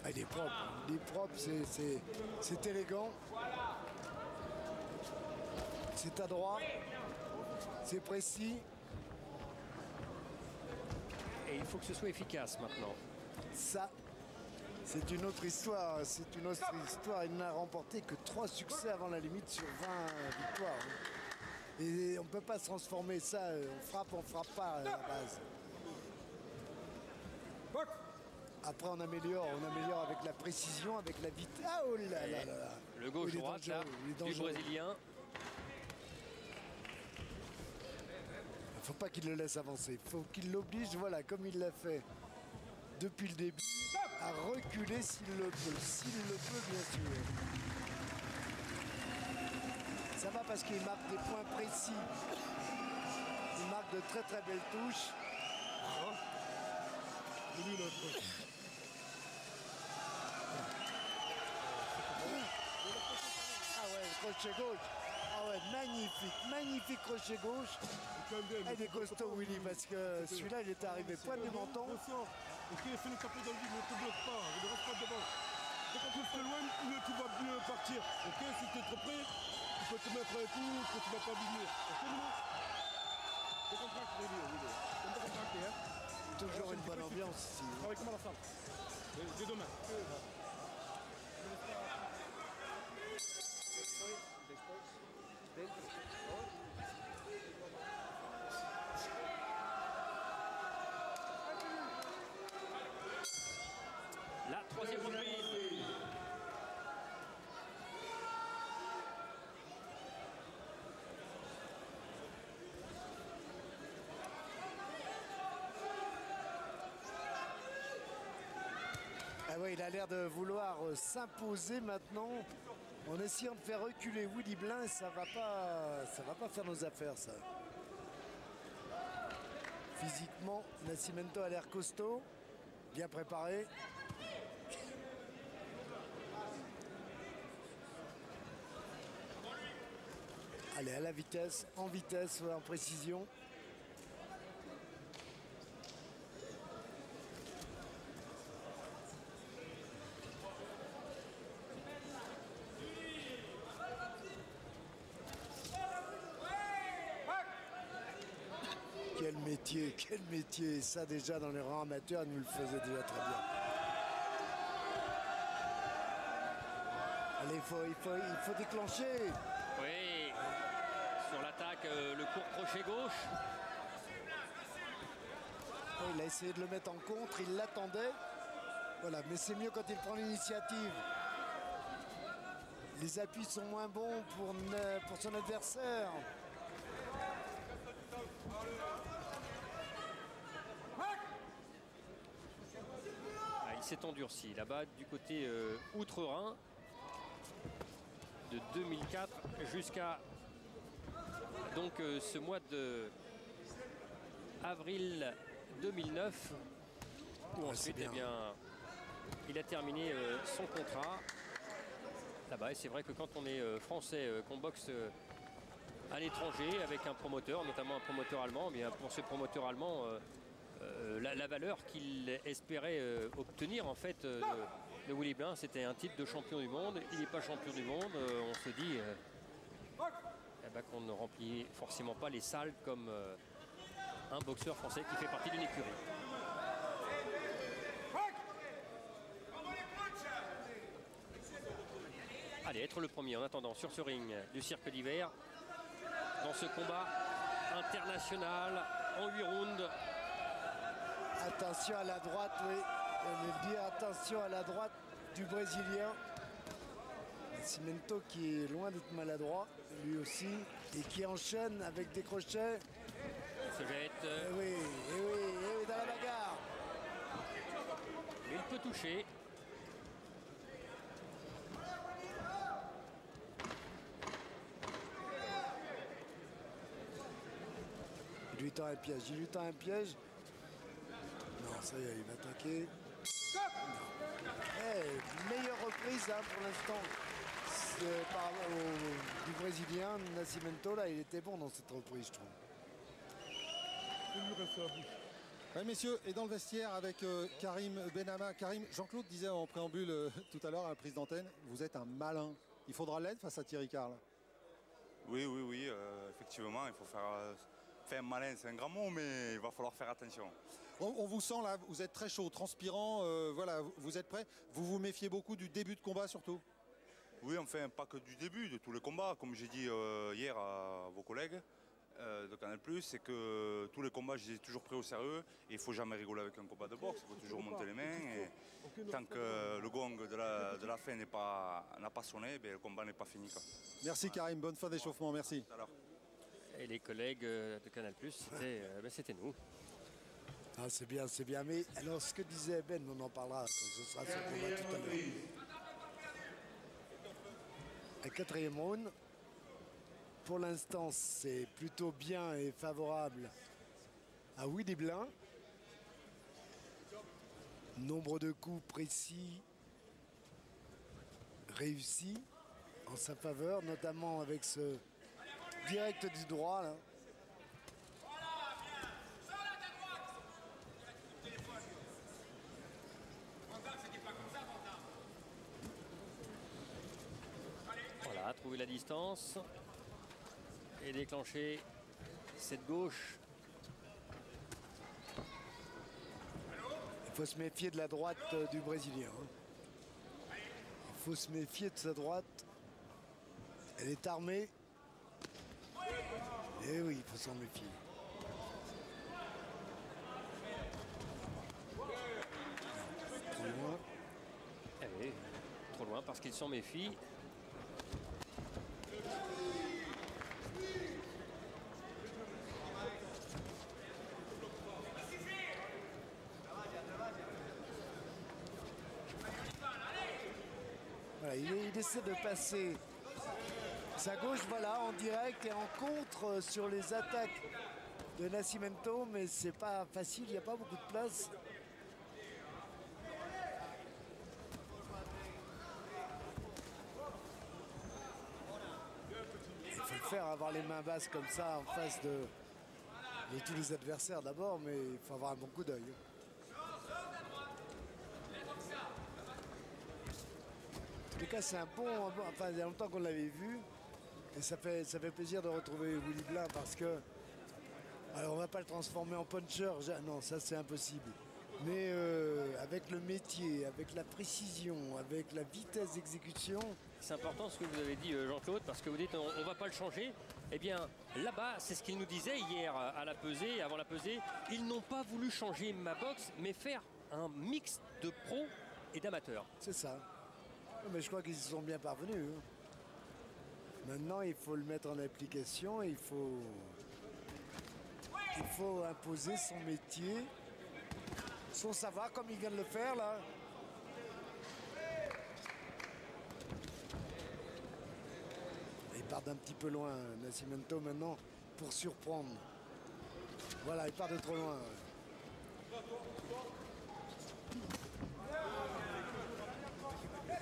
Ah, il est propre, c'est élégant. C'est adroit, c'est précis. Et il faut que ce soit efficace maintenant. Ça, c'est une autre histoire. C'est une autre histoire. Il n'a remporté que 3 succès avant la limite sur 20 victoires. Et on ne peut pas se transformer ça. On frappe pas à la base. Après, on améliore avec la précision, avec la vitesse. Ah, oh là là là. Le gauche-droite là, du Brésilien. Il ne faut pas qu'il le laisse avancer. Il faut qu'il l'oblige, voilà, comme il l'a fait depuis le début, à reculer s'il le peut. S'il le peut, bien sûr. Ça va parce qu'il marque des points précis. Il marque de très très belles touches. Ah ouais, le crochet gauche. Ah ouais, magnifique crochet gauche. Ah, il est costaud, Willy, parce que celui-là, il est arrivé pointe du menton. Ok, fais le taper dans le vide, ne te bloque pas, ne reste pas devant. Dès qu'on pousse loin, mieux tu vas mieux partir. Ok, si tu es trop près, tu peux te mettre un coup que tu ne vas pas venir. Ok, Milo? Décontracte, Willy. Décontracte, hein. Toujours une bonne ambiance ici. Travaille comment la salle? Des deux mains. La troisième reprise. Ah ouais, il a l'air de vouloir s'imposer maintenant en essayant de faire reculer Willy Blin. Ça va pas faire nos affaires, ça. Physiquement, Nascimento a l'air costaud, bien préparé. Allez, à la vitesse, en précision. Quel métier. Et ça, déjà, dans les rangs amateurs, il nous le faisait déjà très bien. Allez, il faut déclencher. Oui, sur l'attaque, le court crochet gauche. Oh, il a essayé de le mettre en contre, il l'attendait. Voilà, mais c'est mieux quand il prend l'initiative. Les appuis sont moins bons pour son adversaire. Ah, il s'est endurci là-bas du côté outre-Rhin de 2004 jusqu'à donc ce mois de avril 2009 où ensuite eh bien, il a terminé son contrat là-bas. Et c'est vrai que quand on est français, qu'on boxe à l'étranger avec un promoteur, notamment un promoteur allemand, eh bien pour ce promoteur allemand, la valeur qu'il espérait obtenir en fait de Willy Blin, c'était un titre de champion du monde. Il n'est pas champion du monde. On se dit eh ben, qu'on ne remplit forcément pas les salles comme un boxeur français qui fait partie d'une écurie. Allez, être le premier en attendant sur ce ring du cirque d'hiver dans ce combat international en 8 rounds. Attention à la droite, oui. Je vais dire attention à la droite du Brésilien. Nascimento qui est loin d'être maladroit, lui aussi, et qui enchaîne avec des crochets. Se jette. Oui, dans la bagarre. Il peut toucher. Il lui tend un piège. Non, ça y est, il va attaquer. Meilleure reprise hein, pour l'instant du Brésilien. Nascimento, là, il était bon dans cette reprise, je trouve. Il lui reste la bouche. Ouais, messieurs, et dans le vestiaire avec Karim Benama. Karim, Jean-Claude disait en préambule tout à l'heure à la prise d'antenne, vous êtes un malin. Il faudra l'aide face à Thierry Carl. Oui, effectivement, il faut faire malin, c'est un grand mot, mais il va falloir faire attention. On vous sent là, vous êtes très chaud, transpirant, voilà, vous êtes prêts. Vous vous méfiez beaucoup du début de combat surtout? Oui, enfin, pas que du début, de tous les combats, comme j'ai dit hier à vos collègues de Canal+, c'est que tous les combats, je les ai toujours pris au sérieux. Et il ne faut jamais rigoler avec un combat de boxe, il faut toujours monter les mains. Et tant que le gong de la fin n'a pas sonné, ben, le combat n'est pas fini, quoi. Merci Karim, bonne fin d'échauffement, merci. Et les collègues de Canal+, c'était nous. Ah, c'est bien. Mais alors, ce que disait Ben, on en parlera quand ce sera ce combat tout à l'heure. Le quatrième round, pour l'instant, c'est plutôt bien et favorable à Willy Blin. Nombre de coups précis, réussis en sa faveur, notamment avec ce direct du droit, là. Voilà, trouver la distance et déclencher cette gauche. Il faut se méfier de la droite du Brésilien. Il faut se méfier de sa droite. Elle est armée. Et oui, il faut s'en méfier. Trop loin. Eh oui, trop loin parce qu'il s'en méfie. Voilà, il essaie de passer sa gauche, voilà, en direct et en contre sur les attaques de Nascimento, mais c'est pas facile, il n'y a pas beaucoup de place. Il faut le faire, avoir les mains basses comme ça en face de tous les adversaires d'abord, mais il faut avoir un bon coup d'œil. En tout cas, c'est un bon, enfin, il y a longtemps qu'on l'avait vu. Et ça fait plaisir de retrouver Willy Blin parce que, alors on va pas le transformer en puncher, non, ça c'est impossible. Mais avec le métier, avec la précision, avec la vitesse d'exécution. C'est important ce que vous avez dit, Jean-Claude, parce que vous dites on va pas le changer. Eh bien, là-bas, c'est ce qu'il nous disait hier à la pesée, avant la pesée. Ils n'ont pas voulu changer ma boxe, mais faire un mix de pro et d'amateurs. C'est ça. Mais je crois qu'ils y sont bien parvenus. Maintenant, il faut le mettre en application. Il faut imposer son métier, son savoir, comme il vient de le faire là. Il part d'un petit peu loin, Nascimento, maintenant, pour surprendre. Voilà, il part de trop loin.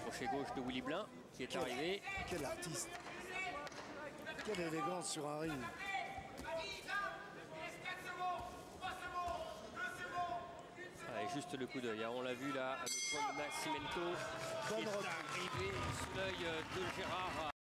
Crochet gauche de Willy Blin qui est arrivé. Quel artiste. Quelle élégance sur un ring. Allez, juste le coup d'œil, hein. On l'a vu là, le point de Nascimento qui est arrivé sous l'œil de Gérard.